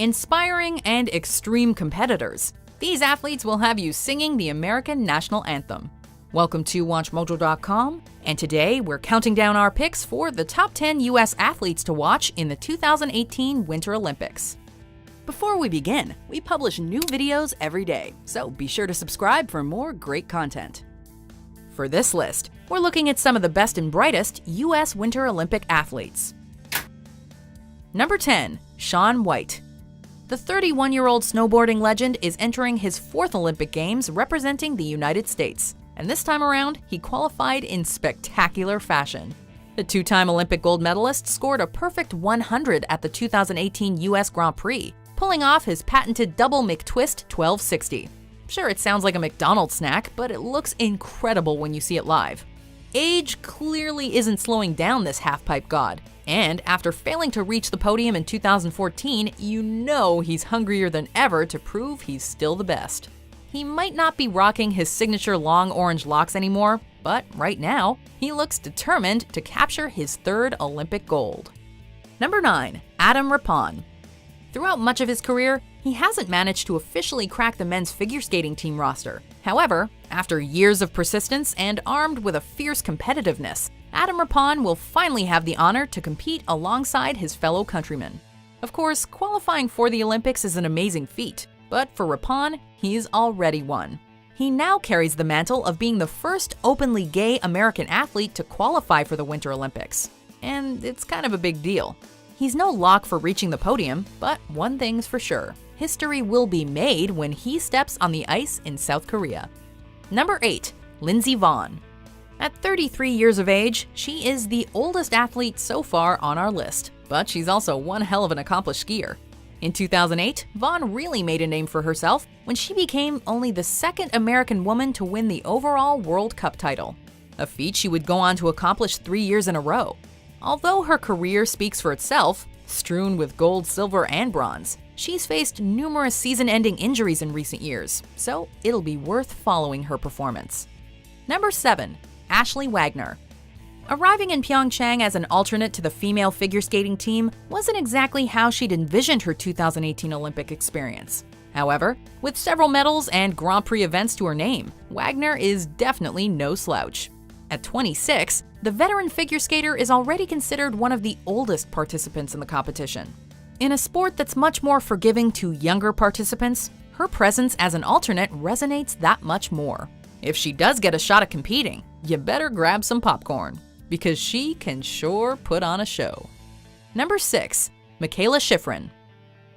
Inspiring and extreme competitors, these athletes will have you singing the American national anthem. Welcome to WatchMojo.com, and today we're counting down our picks for the top 10 US athletes to watch in the 2018 Winter Olympics. Before we begin, we publish new videos every day, so be sure to subscribe for more great content. For this list, we're looking at some of the best and brightest US Winter Olympic athletes. Number 10. Shaun White. The 31-year-old snowboarding legend is entering his fourth Olympic Games representing the United States, and this time around, he qualified in spectacular fashion. The two-time Olympic gold medalist scored a perfect 100 at the 2018 US Grand Prix, pulling off his patented double McTwist 1260. Sure, it sounds like a McDonald's snack, but it looks incredible when you see it live. Age clearly isn't slowing down this half-pipe god, and after failing to reach the podium in 2014, you know he's hungrier than ever to prove he's still the best. He might not be rocking his signature long orange locks anymore, but right now, he looks determined to capture his third Olympic gold. Number 9. Adam Rippon. Throughout much of his career, he hasn't managed to officially crack the men's figure skating team roster. However, after years of persistence and armed with a fierce competitiveness, Adam Rippon will finally have the honor to compete alongside his fellow countrymen. Of course, qualifying for the Olympics is an amazing feat, but for Rippon, he's already won. He now carries the mantle of being the first openly gay American athlete to qualify for the Winter Olympics. And it's kind of a big deal. He's no lock for reaching the podium, but one thing's for sure. History will be made when he steps on the ice in South Korea. Number 8. Lindsey Vonn. At 33 years of age, she is the oldest athlete so far on our list, but she's also one hell of an accomplished skier. In 2008, Vonn really made a name for herself when she became only the second American woman to win the overall World Cup title, a feat she would go on to accomplish 3 years in a row. Although her career speaks for itself, strewn with gold, silver, and bronze, she's faced numerous season-ending injuries in recent years, so it'll be worth following her performance. Number 7. Ashley Wagner. Arriving in Pyeongchang as an alternate to the female figure skating team wasn't exactly how she'd envisioned her 2018 Olympic experience. However, with several medals and Grand Prix events to her name, Wagner is definitely no slouch. At 26, the veteran figure skater is already considered one of the oldest participants in the competition. In a sport that's much more forgiving to younger participants, her presence as an alternate resonates that much more. If she does get a shot at competing, you better grab some popcorn, because she can sure put on a show. Number 6. Mikaela Shiffrin.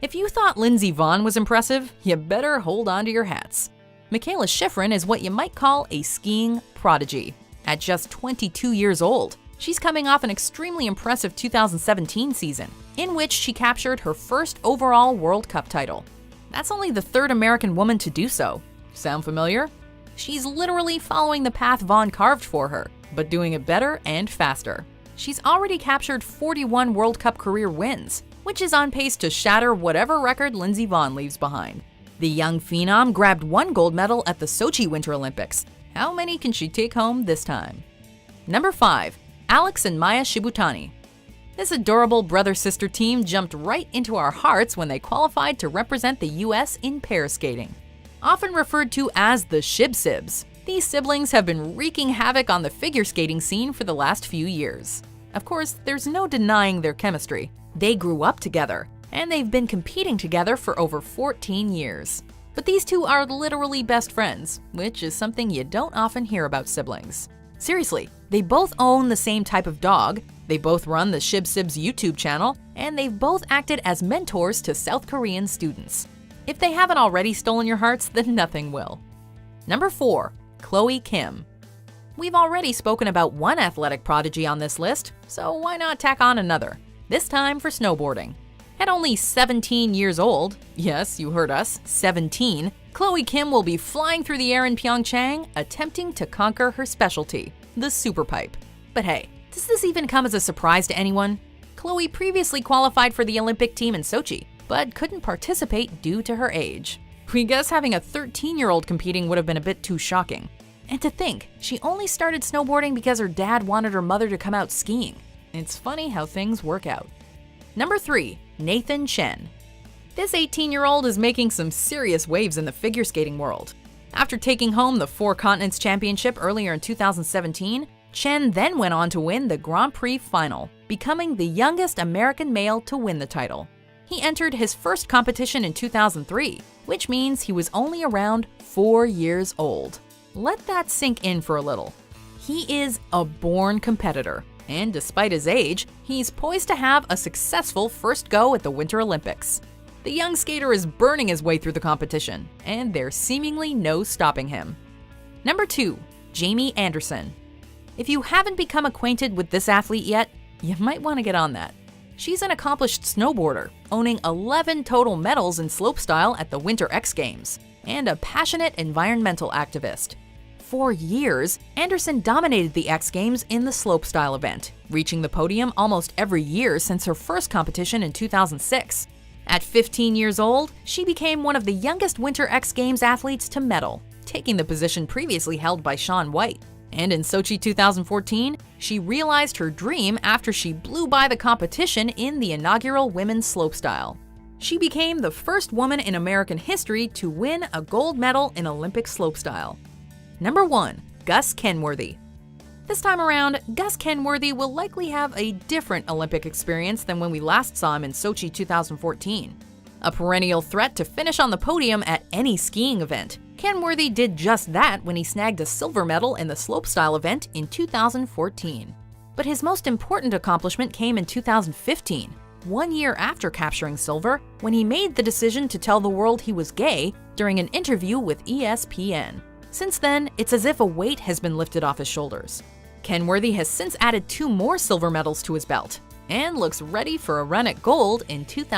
If you thought Lindsey Vonn was impressive, you better hold on to your hats. Mikaela Shiffrin is what you might call a skiing prodigy. At just 22 years old, she's coming off an extremely impressive 2017 season, in which she captured her first overall World Cup title. That's only the third American woman to do so. Sound familiar? She's literally following the path Vonn carved for her, but doing it better and faster. She's already captured 41 World Cup career wins, which is on pace to shatter whatever record Lindsey Vonn leaves behind. The young phenom grabbed one gold medal at the Sochi Winter Olympics. How many can she take home this time? Number 5. Alex and Maia Shibutani. This adorable brother-sister team jumped right into our hearts when they qualified to represent the US in pair skating. Often referred to as the Shib-Sibs, these siblings have been wreaking havoc on the figure skating scene for the last few years. Of course, there's no denying their chemistry. They grew up together, and they've been competing together for over 14 years. But these two are literally best friends, which is something you don't often hear about siblings. Seriously, they both own the same type of dog, they both run the Shib-Sibs YouTube channel, and they've both acted as mentors to South Korean students. If they haven't already stolen your hearts, then nothing will. Number 4. Chloe Kim. We've already spoken about one athletic prodigy on this list, so why not tack on another? This time for snowboarding. At only 17 years old, yes, you heard us, 17, Chloe Kim will be flying through the air in Pyeongchang, attempting to conquer her specialty, the superpipe. But hey, does this even come as a surprise to anyone? Chloe previously qualified for the Olympic team in Sochi, but couldn't participate due to her age. We guess having a 13-year-old competing would have been a bit too shocking. And to think, she only started snowboarding because her dad wanted her mother to come out skiing. It's funny how things work out. Number 3. Nathan Chen. This 18-year-old is making some serious waves in the figure skating world. After taking home the Four Continents Championship earlier in 2017, Chen then went on to win the Grand Prix final, becoming the youngest American male to win the title. He entered his first competition in 2003, which means he was only around 4 years old. Let that sink in for a little. He is a born competitor, and despite his age, he's poised to have a successful first go at the Winter Olympics. The young skater is burning his way through the competition, and there's seemingly no stopping him. Number 2. Jamie Anderson. If you haven't become acquainted with this athlete yet, you might want to get on that. She's an accomplished snowboarder, owning 11 total medals in slopestyle at the Winter X Games, and a passionate environmental activist. For years, Anderson dominated the X Games in the slopestyle event, reaching the podium almost every year since her first competition in 2006. At 15 years old, she became one of the youngest Winter X Games athletes to medal, taking the position previously held by Shaun White. And in Sochi 2014, she realized her dream after she blew by the competition in the inaugural women's slopestyle. She became the first woman in American history to win a gold medal in Olympic slopestyle. Number 1. Gus Kenworthy. This time around, Gus Kenworthy will likely have a different Olympic experience than when we last saw him in Sochi 2014. A perennial threat to finish on the podium at any skiing event, Kenworthy did just that when he snagged a silver medal in the slopestyle event in 2014. But his most important accomplishment came in 2015, 1 year after capturing silver, when he made the decision to tell the world he was gay during an interview with ESPN. Since then, it's as if a weight has been lifted off his shoulders. Kenworthy has since added 2 more silver medals to his belt and looks ready for a run at gold in 2000.